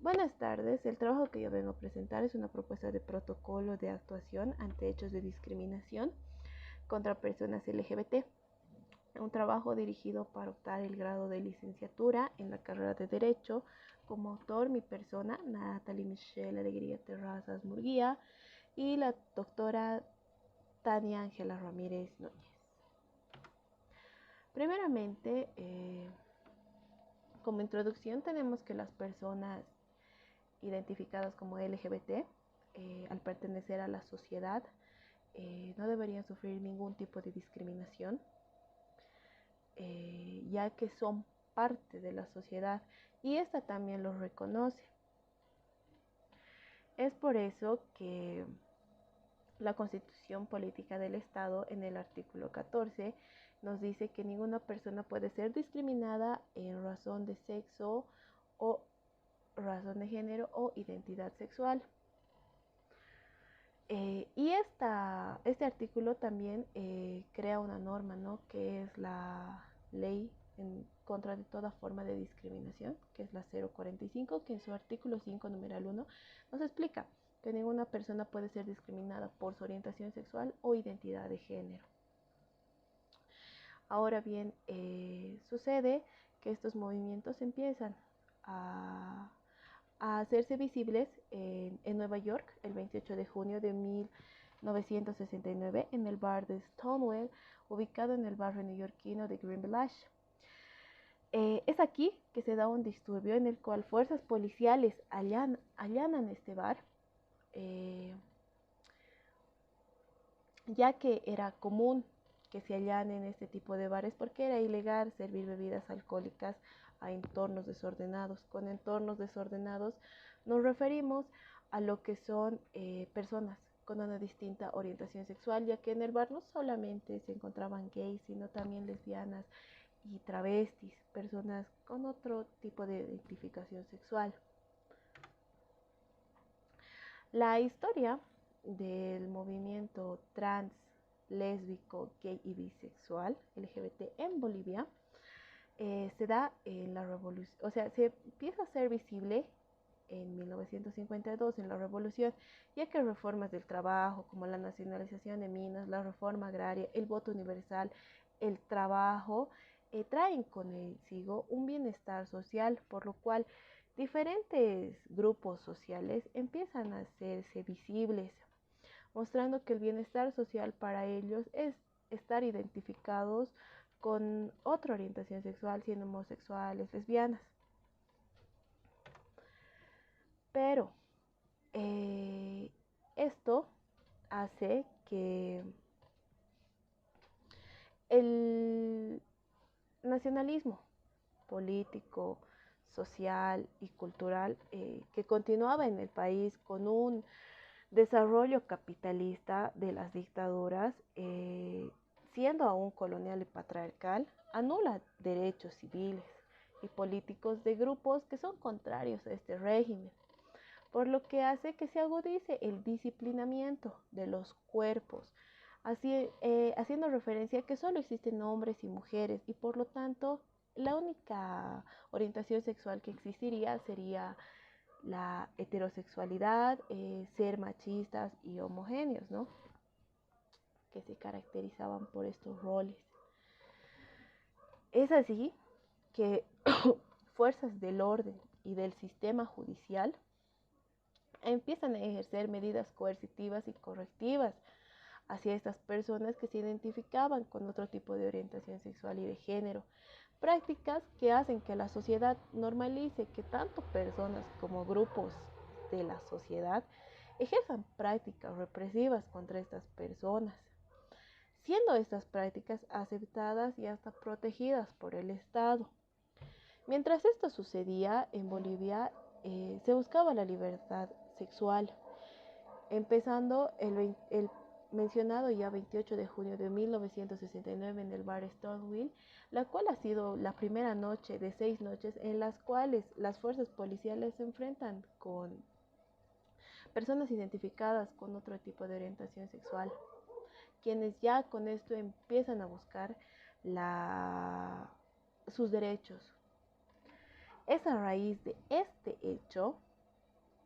Buenas tardes, el trabajo que yo vengo a presentar es una propuesta de protocolo de actuación ante hechos de discriminación contra personas LGBT. Un trabajo dirigido para optar el grado de licenciatura en la carrera de Derecho. Como autor, mi persona, Natalie Michelle Alegría Terrazas Murguía, y la doctora Tania Ángela Ramírez Núñez. Primeramente, como introducción tenemos que las personas identificadas como LGBT, al pertenecer a la sociedad, no deberían sufrir ningún tipo de discriminación, ya que son parte de la sociedad y esta también los reconoce. Es por eso que la Constitución Política del Estado, en el artículo 14, nos dice que ninguna persona puede ser discriminada en razón de sexo o razón de género o identidad sexual. Este artículo también crea una norma, ¿no?, que es la ley en contra de toda forma de discriminación, que es la 045, que en su artículo 5, numeral 1, nos explica que ninguna persona puede ser discriminada por su orientación sexual o identidad de género. Ahora bien, sucede que estos movimientos empiezan a hacerse visibles en Nueva York el 28 de junio de 1969 en el bar de Stonewall, ubicado en el barrio neoyorquino de Green Village. Es aquí que se da un disturbio en el cual fuerzas policiales allanan este bar, ya que era común que se allanen este tipo de bares porque era ilegal servir bebidas alcohólicas a entornos desordenados. Con entornos desordenados nos referimos a lo que son personas con una distinta orientación sexual, ya que en el bar no solamente se encontraban gays, sino también lesbianas y travestis, personas con otro tipo de identificación sexual. La historia del movimiento trans, lésbico, gay y bisexual LGBT en Bolivia se da en la revolución, o sea, se empieza a ser visible en 1952 en la revolución, ya que reformas del trabajo como la nacionalización de minas, la reforma agraria, el voto universal, el trabajo, traen consigo un bienestar social, por lo cual diferentes grupos sociales empiezan a hacerse visibles, mostrando que el bienestar social para ellos es estar identificados con otra orientación sexual, siendo homosexuales, lesbianas. Pero esto hace que el nacionalismo político, social y cultural que continuaba en el país con un desarrollo capitalista de las dictaduras, siendo aún colonial y patriarcal, anula derechos civiles y políticos de grupos que son contrarios a este régimen, por lo que hace que se agudice el disciplinamiento de los cuerpos, haciendo referencia a que solo existen hombres y mujeres y por lo tanto la única orientación sexual que existiría sería la heterosexualidad, ser machistas y homogéneos, ¿no?, que se caracterizaban por estos roles. Es así que fuerzas del orden y del sistema judicial empiezan a ejercer medidas coercitivas y correctivas hacia estas personas que se identificaban con otro tipo de orientación sexual y de género, prácticas que hacen que la sociedad normalice que tanto personas como grupos de la sociedad ejerzan prácticas represivas contra estas personas, siendo estas prácticas aceptadas y hasta protegidas por el Estado. Mientras esto sucedía en Bolivia, se buscaba la libertad sexual, empezando el mencionado ya 28 de junio de 1969 en el bar Stonewall, la cual ha sido la primera noche de 6 noches en las cuales las fuerzas policiales se enfrentan con personas identificadas con otro tipo de orientación sexual, quienes ya con esto empiezan a buscar sus derechos. Es a raíz de este hecho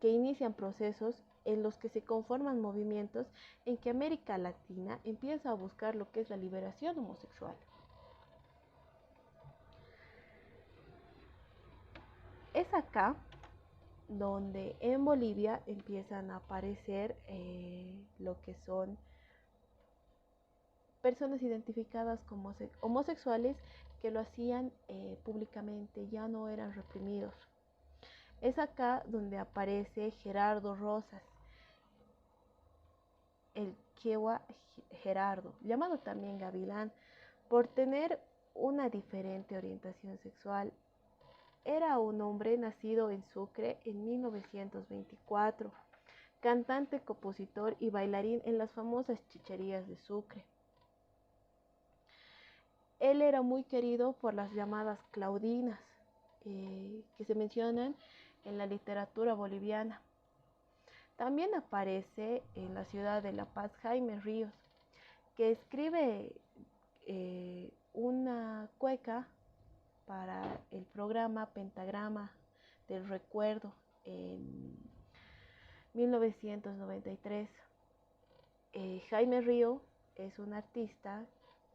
que inician procesos en los que se conforman movimientos en que América Latina empieza a buscar lo que es la liberación homosexual. Es acá donde en Bolivia empiezan a aparecer lo que son personas identificadas como homosexuales que lo hacían públicamente, ya no eran reprimidos. Es acá donde aparece Gerardo Rosas, el Quechua Gerardo, llamado también Gavilán, por tener una diferente orientación sexual. Era un hombre nacido en Sucre en 1924, cantante, compositor y bailarín en las famosas chicherías de Sucre. Él era muy querido por las llamadas Claudinas, que se mencionan en la literatura boliviana. También aparece en la ciudad de La Paz Jaime Ríos, que escribe una cueca para el programa Pentagrama del Recuerdo en 1993. Jaime Río es un artista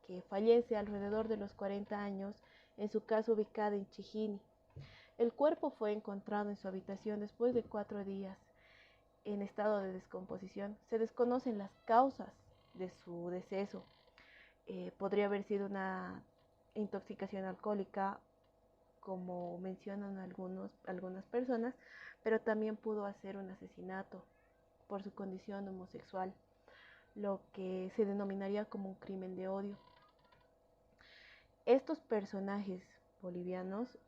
que fallece alrededor de los 40 años, en su casa ubicada en Chijini. El cuerpo fue encontrado en su habitación después de 4 días en estado de descomposición. Se desconocen las causas de su deceso. Podría haber sido una intoxicación alcohólica, como mencionan algunas personas, pero también pudo ser un asesinato por su condición homosexual, lo que se denominaría como un crimen de odio. Estos personajes bolivianos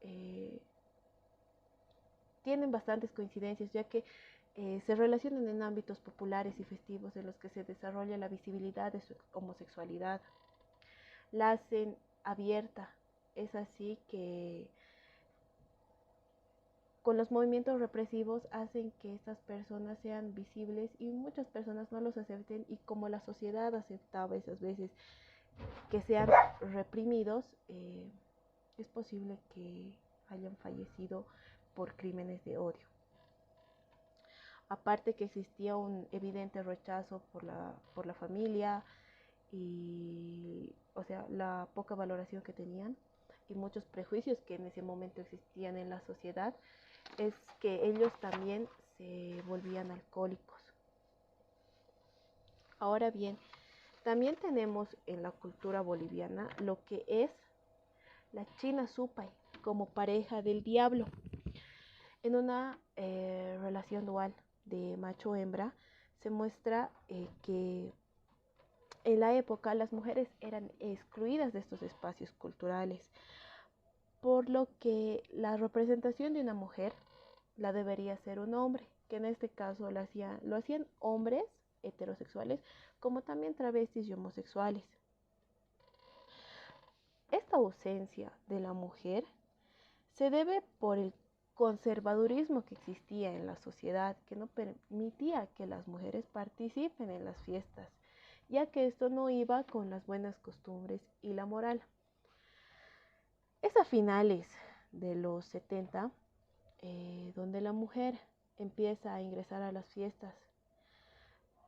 tienen bastantes coincidencias, ya que se relacionan en ámbitos populares y festivos en los que se desarrolla la visibilidad de su homosexualidad. La hacen abierta. Es así que con los movimientos represivos hacen que estas personas sean visibles y muchas personas no los acepten, y como la sociedad aceptaba esas veces que sean reprimidos, es posible que hayan fallecido por crímenes de odio. Aparte que existía un evidente rechazo por la familia y, o sea, la poca valoración que tenían y muchos prejuicios que en ese momento existían en la sociedad, es que ellos también se volvían alcohólicos. Ahora bien, también tenemos en la cultura boliviana lo que es la China Supay como pareja del diablo. En una relación dual de macho-hembra se muestra que en la época las mujeres eran excluidas de estos espacios culturales, por lo que la representación de una mujer la debería ser un hombre, que en este caso lo hacían hombres heterosexuales, como también travestis y homosexuales. Esta ausencia de la mujer se debe por el conservadurismo que existía en la sociedad, que no permitía que las mujeres participen en las fiestas, ya que esto no iba con las buenas costumbres y la moral. Es a finales de los 70 donde la mujer empieza a ingresar a las fiestas,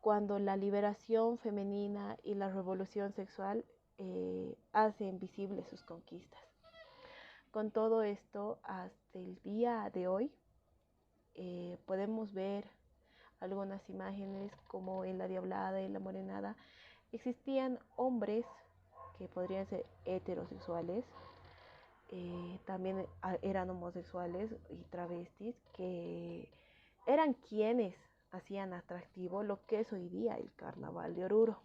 cuando la liberación femenina y la revolución sexual hacen visibles sus conquistas. Con todo esto, hasta el día de hoy, podemos ver algunas imágenes como en la Diablada y la Morenada. Existían hombres que podrían ser heterosexuales, también eran homosexuales y travestis, que eran quienes hacían atractivo lo que es hoy día el Carnaval de Oruro.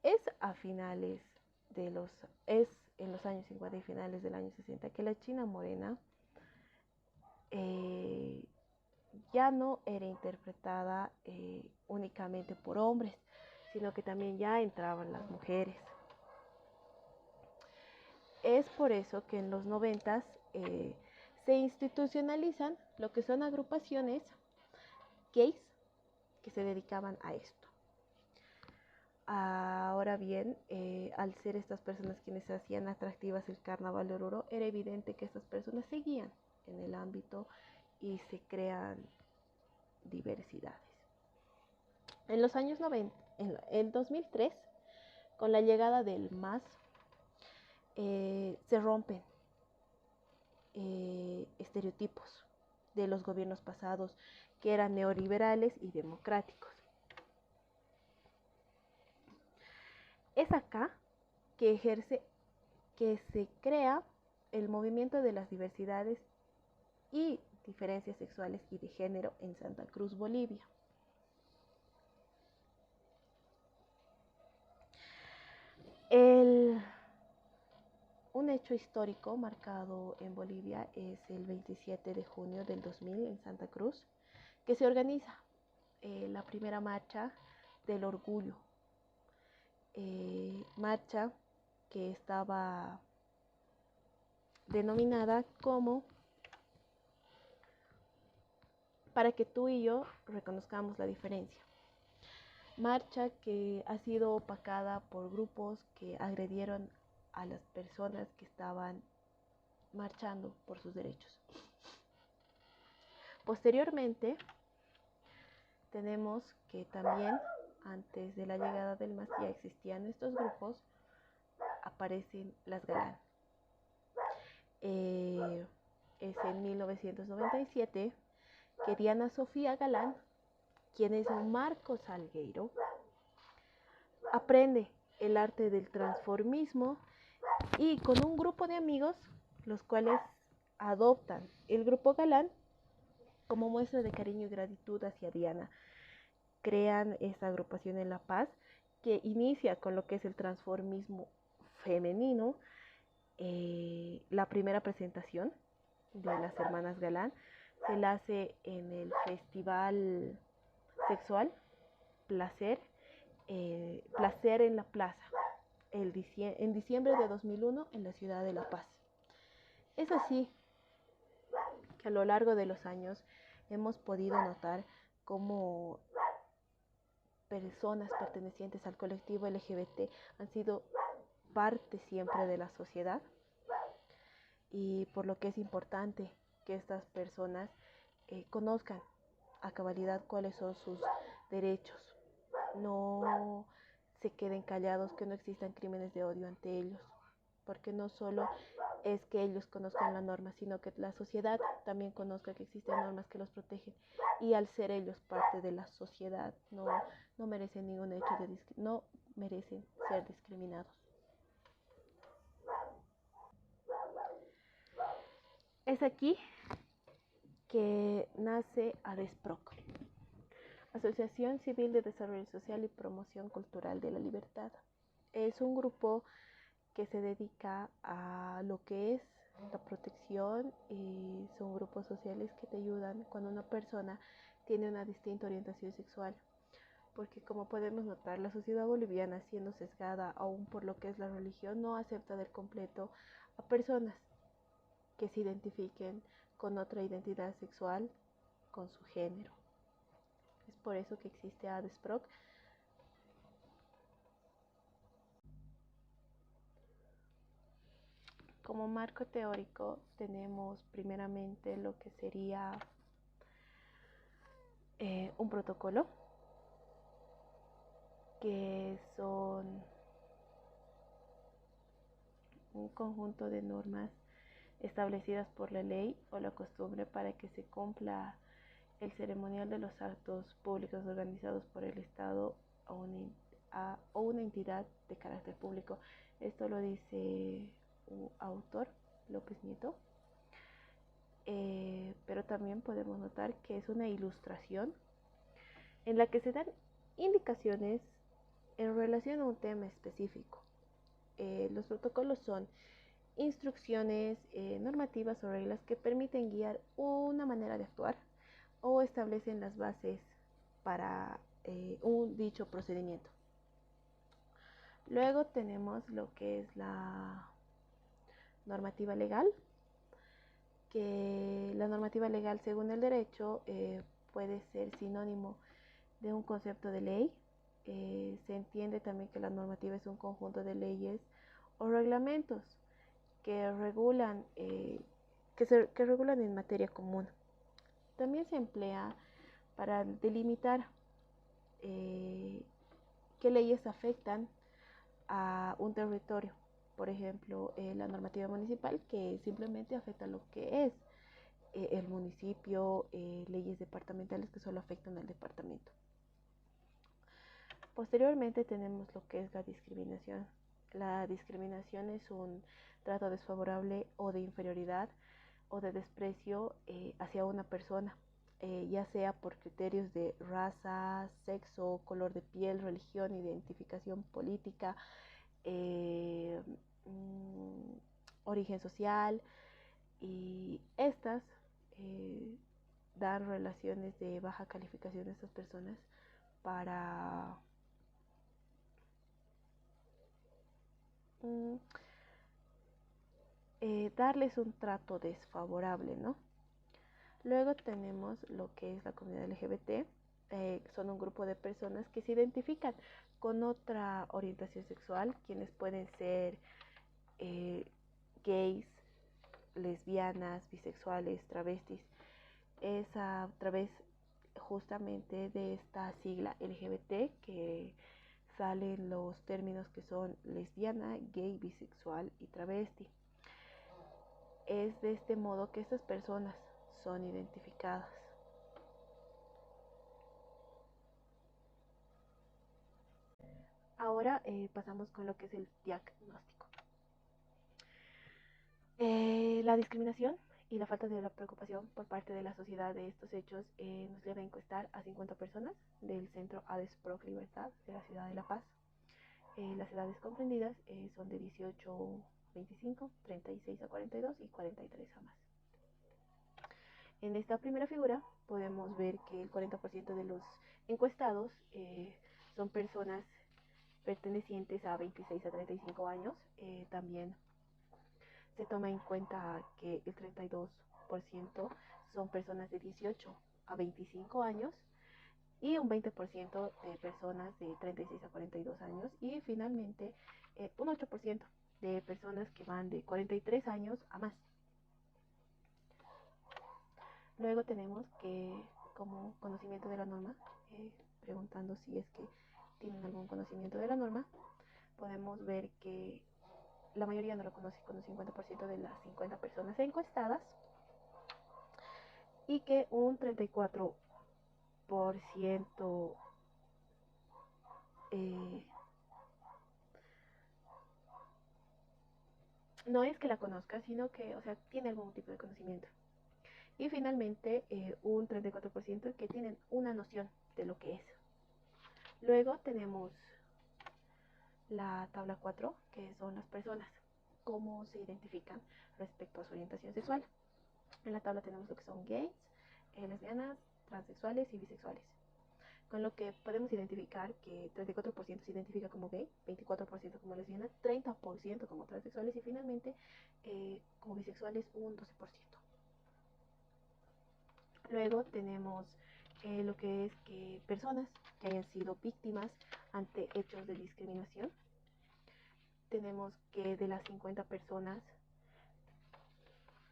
Es en los años 50 y finales del año 60 que la China Morena ya no era interpretada únicamente por hombres, sino que también ya entraban las mujeres. Es por eso que en los 90 se institucionalizan lo que son agrupaciones gays que se dedicaban a esto. Ahora bien, al ser estas personas quienes hacían atractivas el Carnaval de Oruro, era evidente que estas personas seguían en el ámbito y se crean diversidades. En los años 90, en 2003, con la llegada del MAS, se rompen estereotipos de los gobiernos pasados que eran neoliberales y democráticos. Es acá que se crea el movimiento de las diversidades y diferencias sexuales y de género en Santa Cruz, Bolivia. Un hecho histórico marcado en Bolivia es el 27 de junio del 2000 en Santa Cruz, que se organiza la primera marcha del orgullo. Marcha que estaba denominada como para que tú y yo reconozcamos la diferencia. Marcha que ha sido opacada por grupos que agredieron a las personas que estaban marchando por sus derechos. Posteriormente, tenemos que también, antes de la llegada del MAS, ya existían estos grupos, aparecen las Galán. Es en 1997 que Diana Sofía Galán, quien es Marco Salgueiro, aprende el arte del transformismo y con un grupo de amigos, los cuales adoptan el grupo Galán como muestra de cariño y gratitud hacia Diana. Crean esta agrupación en La Paz que inicia con lo que es el transformismo femenino. La primera presentación de las hermanas Galán se la hace en el festival sexual Placer en la Plaza, en diciembre de 2001 en la ciudad de La Paz. Es así que a lo largo de los años hemos podido notar cómo personas pertenecientes al colectivo LGBT han sido parte siempre de la sociedad, y por lo que es importante que estas personas conozcan a cabalidad cuáles son sus derechos, no se queden callados, que no existan crímenes de odio ante ellos, porque no solo es que ellos conozcan la norma, sino que la sociedad también conozca que existen normas que los protegen, y al ser ellos parte de la sociedad no merecen ningún hecho no merecen ser discriminados. Es aquí que nace ADESPROC, Asociación Civil de Desarrollo Social y Promoción Cultural de la Libertad. Es un grupo que se dedica a lo que es la protección, y son grupos sociales que te ayudan cuando una persona tiene una distinta orientación sexual, porque como podemos notar, la sociedad boliviana, siendo sesgada aún por lo que es la religión, no acepta del completo a personas que se identifiquen con otra identidad sexual, con su género. Es por eso que existe ADESPROC. Como marco teórico tenemos primeramente lo que sería un protocolo, que son un conjunto de normas establecidas por la ley o la costumbre para que se cumpla el ceremonial de los actos públicos organizados por el Estado o una entidad de carácter público. Esto lo dice un autor, López Nieto. Pero también podemos notar que es una ilustración en la que se dan indicaciones en relación a un tema específico. Los protocolos son instrucciones, normativas o reglas que permiten guiar una manera de actuar o establecen las bases para un dicho procedimiento. Luego tenemos lo que es la normativa legal, que la normativa legal, según el derecho, puede ser sinónimo de un concepto de ley. Se entiende también que la normativa es un conjunto de leyes o reglamentos que regulan que regulan en materia común. También se emplea para delimitar qué leyes afectan a un territorio. Por ejemplo, la normativa municipal, que simplemente afecta lo que es el municipio, leyes departamentales que solo afectan al departamento. Posteriormente tenemos lo que es la discriminación. La discriminación es un trato desfavorable o de inferioridad o de desprecio hacia una persona, ya sea por criterios de raza, sexo, color de piel, religión, identificación política, eh, mm, origen social, y estas eh, dan relaciones de baja calificación a estas personas para mm, darles un trato desfavorable, ¿no? Luego tenemos lo que es la comunidad LGBT. Son un grupo de personas que se identifican con otra orientación sexual, quienes pueden ser eh, gays, lesbianas, bisexuales, travestis. Es a través justamente de esta sigla LGBT que salen los términos que son lesbiana, gay, bisexual y travesti. Es de este modo que estas personas son identificadas. Ahora pasamos con lo que es el diagnóstico. La discriminación y la falta de la preocupación por parte de la sociedad de estos hechos nos lleva a encuestar a 50 personas del Centro ADESPROC Libertad de la ciudad de La Paz. Las edades comprendidas son de 18 a 25, 36 a 42 y 43 a más. En esta primera figura podemos ver que el 40% de los encuestados son personas pertenecientes a 26 a 35 años. También se toma en cuenta que el 32% son personas de 18 a 25 años y un 20% de personas de 36 a 42 años y finalmente un 8% de personas que van de 43 años a más. Luego tenemos que como conocimiento de la norma, preguntando si es que tienen algún conocimiento de la norma, podemos ver que la mayoría no lo conoce con un 50% de las 50 personas encuestadas y que un 34% no es que la conozca, sino que, o sea, tiene algún tipo de conocimiento. Y finalmente, un 34% que tienen una noción de lo que es. Luego tenemos la tabla 4, que son las personas, cómo se identifican respecto a su orientación sexual. En la tabla tenemos lo que son gays, lesbianas, transexuales y bisexuales. Con lo que podemos identificar que 34% se identifica como gay, 24% como lesbiana, 30% como transexuales y finalmente como bisexuales un 12%. Luego tenemos lo que es que personas que hayan sido víctimas ante hechos de discriminación. Tenemos que de las 50 personas,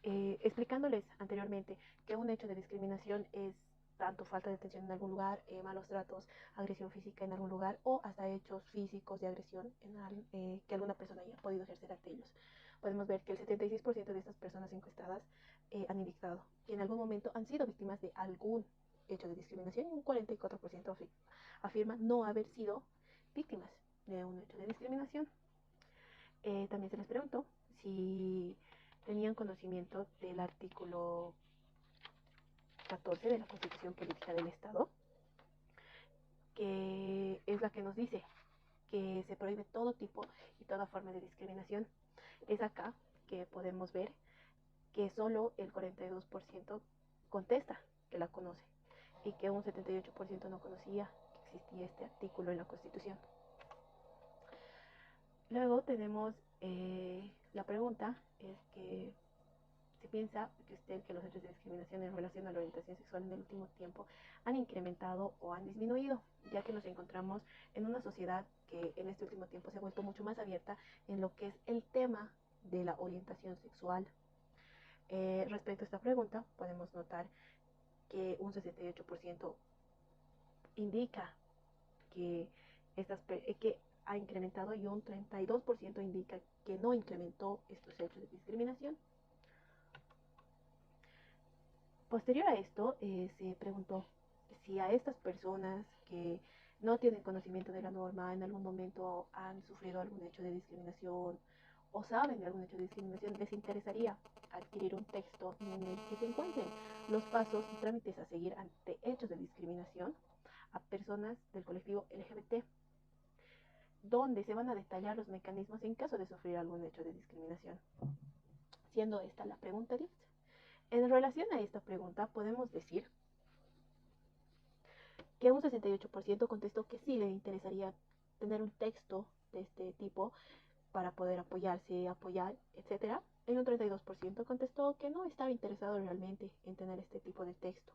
explicándoles anteriormente que un hecho de discriminación es tanto falta de atención en algún lugar, malos tratos, agresión física en algún lugar o hasta hechos físicos de agresión que alguna persona haya podido ejercer ante ellos. Podemos ver que el 76% de estas personas encuestadas han indicado que en algún momento han sido víctimas de algún hecho de discriminación y un 44% afirma no haber sido víctimas de un hecho de discriminación. También se les preguntó si tenían conocimiento del artículo 14 de la Constitución Política del Estado, que es la que nos dice que se prohíbe todo tipo y toda forma de discriminación. Es acá que podemos ver que solo el 42% contesta que la conoce y que un 78% no conocía que existía este artículo en la Constitución. Luego tenemos la pregunta, es que se piensa que los hechos de discriminación en relación a la orientación sexual en el último tiempo han incrementado o han disminuido, ya que nos encontramos en una sociedad que en este último tiempo se ha vuelto mucho más abierta en lo que es el tema de la orientación sexual. Respecto a esta pregunta, podemos notar que un 68% indica que, que ha incrementado y un 32% indica que no incrementó estos hechos de discriminación. Posterior a esto, se preguntó si a estas personas que no tienen conocimiento de la norma en algún momento han sufrido algún hecho de discriminación o saben de algún hecho de discriminación, les interesaría adquirir un texto en el que se encuentren los pasos y trámites a seguir ante hechos de discriminación a personas del colectivo LGBT, donde se van a detallar los mecanismos en caso de sufrir algún hecho de discriminación. Siendo esta la pregunta 10. En relación a esta pregunta, podemos decir que un 68% contestó que sí le interesaría tener un texto de este tipo para poder apoyarse, apoyar, etc. Y un 32% contestó que no estaba interesado realmente en tener este tipo de texto.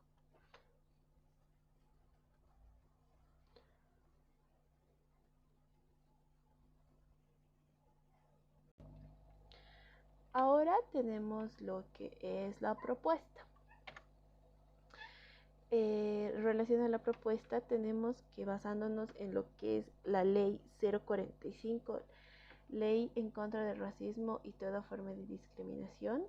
Ahora tenemos lo que es la propuesta. En relación a la propuesta, tenemos que basándonos en lo que es la ley 045, ley en contra del racismo y toda forma de discriminación,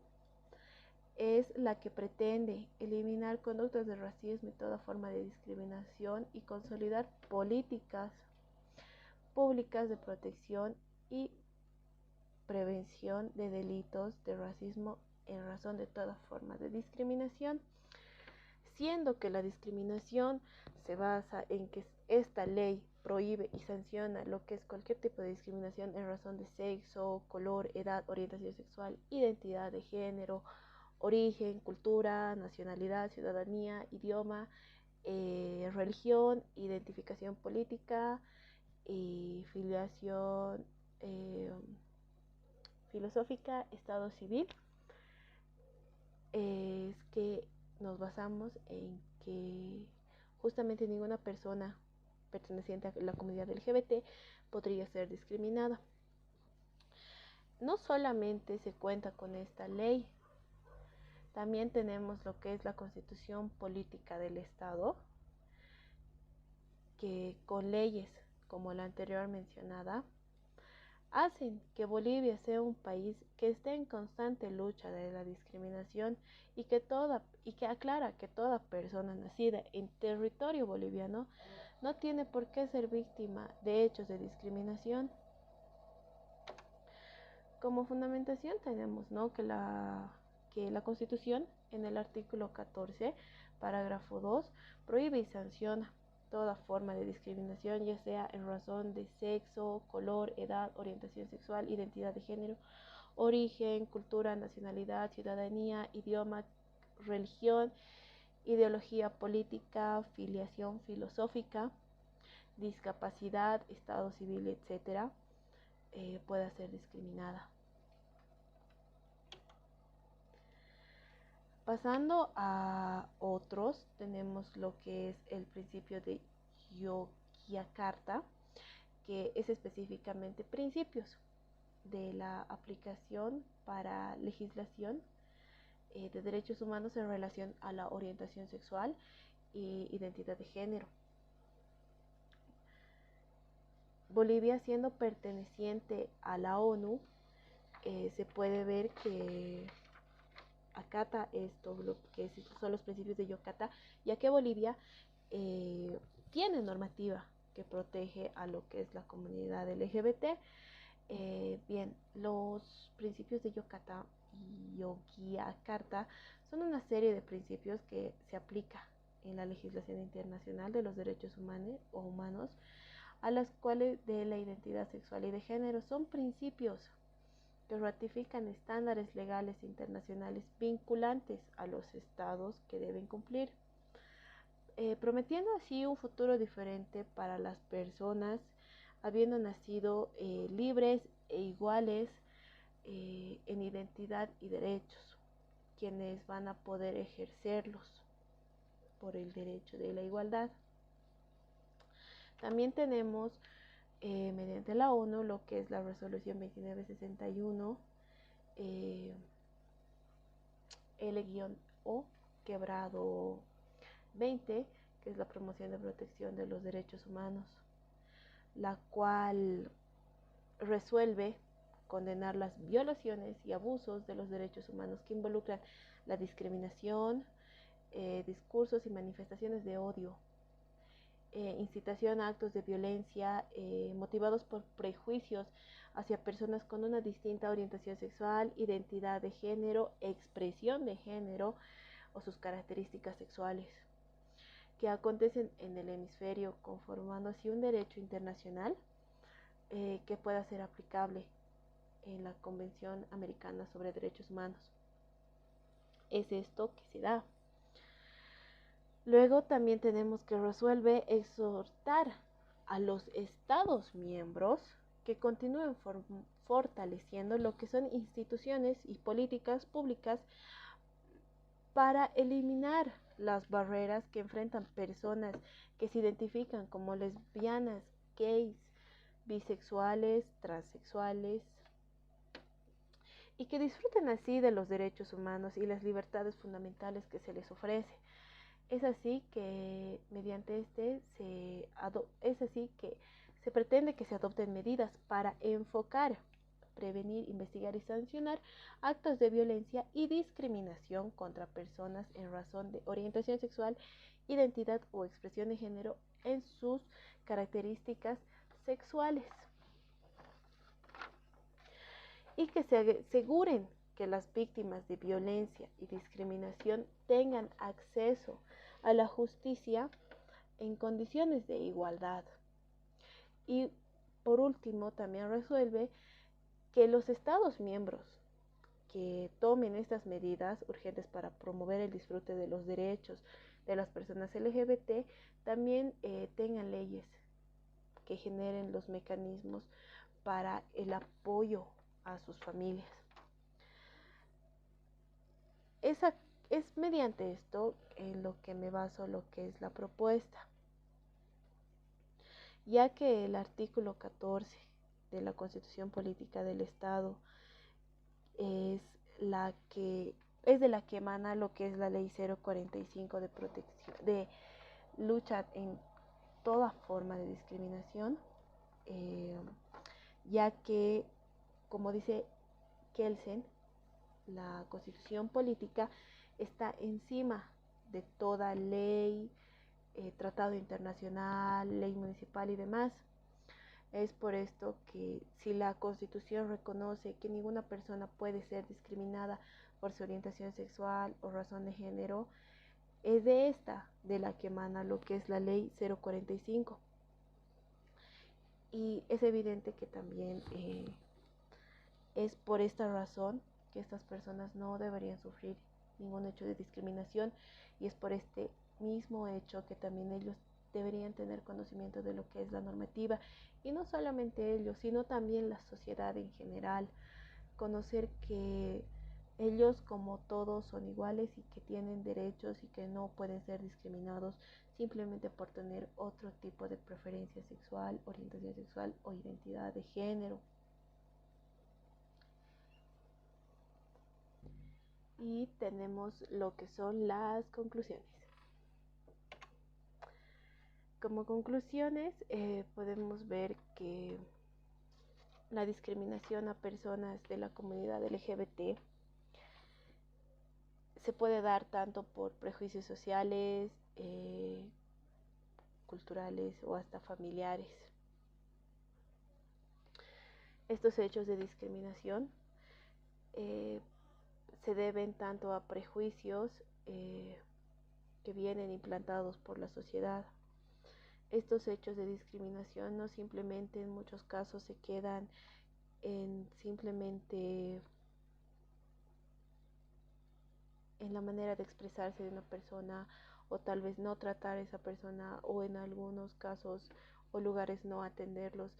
es la que pretende eliminar conductas de racismo y toda forma de discriminación y consolidar políticas públicas de protección y prevención de delitos de racismo en razón de toda forma de discriminación, siendo que la discriminación se basa en que esta ley prohíbe y sanciona lo que es cualquier tipo de discriminación en razón de sexo, color, edad, orientación sexual, identidad de género, origen, cultura, nacionalidad, ciudadanía, idioma, religión, identificación política y filiación filosófica, estado civil. Es que nos basamos en que justamente ninguna persona perteneciente a la comunidad LGBT podría ser discriminada. No solamente se cuenta con esta ley, también tenemos lo que es la Constitución Política del Estado, que con leyes como la anterior mencionada, hacen que Bolivia sea un país que esté en constante lucha de la discriminación y que aclara que toda persona nacida en territorio boliviano no tiene por qué ser víctima de hechos de discriminación. Como fundamentación tenemos, ¿no?, que la Constitución en el artículo 14, parágrafo 2, prohíbe y sanciona toda forma de discriminación, ya sea en razón de sexo, color, edad, orientación sexual, identidad de género, origen, cultura, nacionalidad, ciudadanía, idioma, religión, ideología política, filiación filosófica, discapacidad, estado civil, etcétera, pueda ser discriminada. Pasando a otros, tenemos lo que es el principio de Yogyakarta, que es específicamente principios de la aplicación para legislación de derechos humanos en relación a la orientación sexual e identidad de género. Bolivia, siendo perteneciente a la ONU, se puede ver que acata esto, lo que son los principios de Yogyakarta, ya que Bolivia tiene normativa que protege a lo que es la comunidad LGBT. Bien, los principios de Yogyakarta son una serie de principios que se aplica en la legislación internacional de los derechos humanos, a las cuales de la identidad sexual y de género son principios que ratifican estándares legales internacionales vinculantes a los estados que deben cumplir, prometiendo así un futuro diferente para las personas, habiendo nacido libres e iguales en identidad y derechos, quienes van a poder ejercerlos por el derecho de la igualdad. También tenemos mediante la ONU lo que es la resolución 2961, L-O quebrado 20, que es la promoción de protección de los derechos humanos, la cual resuelve condenar las violaciones y abusos de los derechos humanos que involucran la discriminación, discursos y manifestaciones de odio, incitación a actos de violencia motivados por prejuicios hacia personas con una distinta orientación sexual, identidad de género, expresión de género o sus características sexuales, que acontecen en el hemisferio, conformando así un derecho internacional que pueda ser aplicable en la Convención Americana sobre Derechos Humanos. Es esto que se da. Luego también tenemos que resuelve exhortar a los Estados miembros que continúen fortaleciendo lo que son instituciones y políticas públicas para eliminar las barreras que enfrentan personas que se identifican como lesbianas, gays, bisexuales, transexuales, y que disfruten así de los derechos humanos y las libertades fundamentales que se les ofrece. Es así que mediante se pretende que se adopten medidas para enfocar, prevenir, investigar y sancionar actos de violencia y discriminación contra personas en razón de orientación sexual, identidad o expresión de género en sus características sexuales, y que se aseguren que las víctimas de violencia y discriminación tengan acceso a la justicia en condiciones de igualdad. Y por último, también resuelve que los Estados miembros que tomen estas medidas urgentes para promover el disfrute de los derechos de las personas LGBT también tengan leyes que generen los mecanismos para el apoyo a sus familias. Es mediante esto en lo que me baso lo que es la propuesta, ya que el artículo 14 de la Constitución Política del Estado es de la que emana lo que es la Ley 045 de protección, de lucha en toda forma de discriminación, ya que, como dice Kelsen, la Constitución Política está encima de toda ley, tratado internacional, ley municipal y demás. Es por esto que si la Constitución reconoce que ninguna persona puede ser discriminada por su orientación sexual o razón de género, es de esta de la que emana lo que es la Ley 045. Y es evidente que también es por esta razón que estas personas no deberían sufrir ningún hecho de discriminación, y es por este mismo hecho que también ellos deberían tener conocimiento de lo que es la normativa, y no solamente ellos, sino también la sociedad en general, conocer que ellos como todos son iguales y que tienen derechos y que no pueden ser discriminados simplemente por tener otro tipo de preferencia sexual, orientación sexual o identidad de género. Y tenemos lo que son las conclusiones. Como conclusiones podemos ver que la discriminación a personas de la comunidad LGBT se puede dar tanto por prejuicios sociales, culturales o hasta familiares. Estos hechos de discriminación se deben tanto a prejuicios que vienen implantados por la sociedad. Estos hechos de discriminación no simplemente en muchos casos se quedan en simplemente en la manera de expresarse de una persona, o tal vez no tratar a esa persona, o en algunos casos o lugares no atenderlos,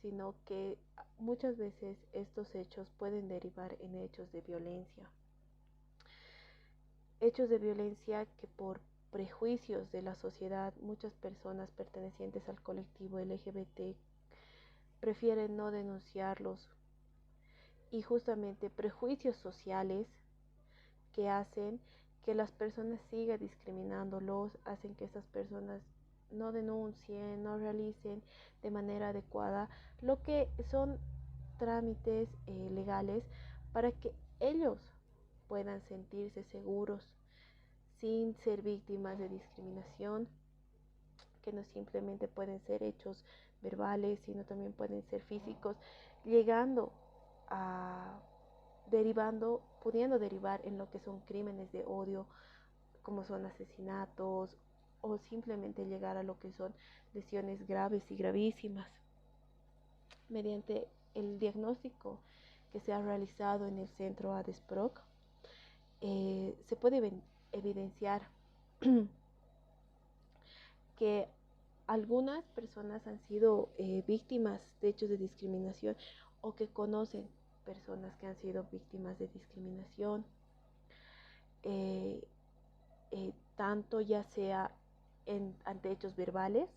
sino que muchas veces estos hechos pueden derivar en hechos de violencia. Hechos de violencia que por prejuicios de la sociedad muchas personas pertenecientes al colectivo LGBT prefieren no denunciarlos, y justamente prejuicios sociales que hacen que las personas sigan discriminándolos, hacen que estas personas no denuncien, no realicen de manera adecuada lo que son trámites legales para que ellos puedan sentirse seguros sin ser víctimas de discriminación, que no simplemente pueden ser hechos verbales, sino también pueden ser físicos, llegando a pudiendo derivar en lo que son crímenes de odio, como son asesinatos, o simplemente llegar a lo que son lesiones graves y gravísimas. Mediante el diagnóstico que se ha realizado en el centro ADESPROC, se puede evidenciar que algunas personas han sido víctimas de hechos de discriminación o que conocen personas que han sido víctimas de discriminación, tanto ya sea ante hechos verbales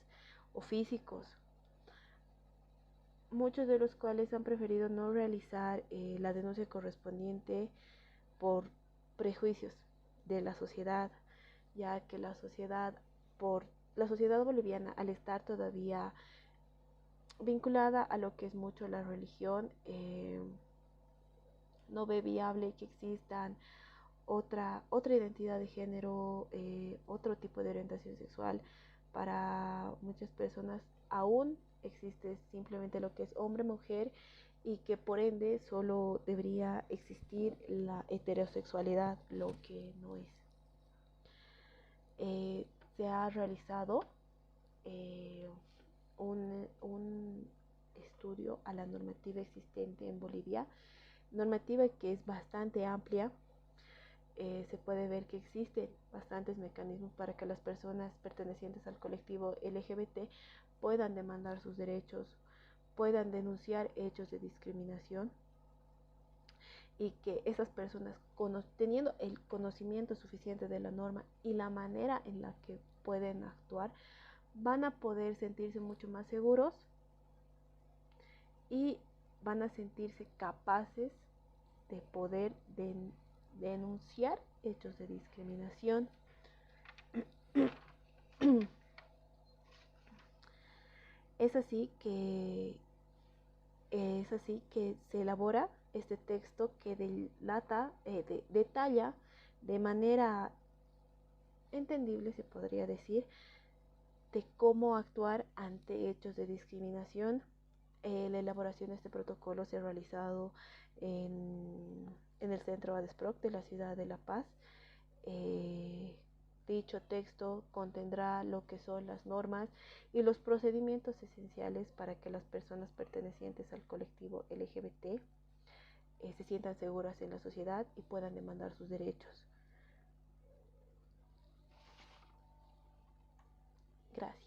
o físicos, muchos de los cuales han preferido no realizar la denuncia correspondiente por prejuicios de la sociedad, ya que la sociedad boliviana, al estar todavía vinculada a lo que es mucho la religión, no ve viable que existan otra identidad de género, otro tipo de orientación sexual. Para muchas personas aún existe simplemente lo que es hombre-mujer y que por ende solo debería existir la heterosexualidad, lo que no es. Se ha realizado un estudio a la normativa existente en Bolivia, normativa que es bastante amplia. Se puede ver que existen bastantes mecanismos para que las personas pertenecientes al colectivo LGBT puedan demandar sus derechos, puedan denunciar hechos de discriminación, y que esas personas, teniendo el conocimiento suficiente de la norma y la manera en la que pueden actuar, van a poder sentirse mucho más seguros y van a sentirse capaces de poder denunciar hechos de discriminación. Es así que se elabora este texto que detalla de manera entendible, se podría decir, de cómo actuar ante hechos de discriminación. La elaboración de este protocolo se ha realizado en el centro ADESPROC de la ciudad de La Paz. Dicho texto contendrá lo que son las normas y los procedimientos esenciales para que las personas pertenecientes al colectivo LGBT se sientan seguras en la sociedad y puedan demandar sus derechos. Gracias.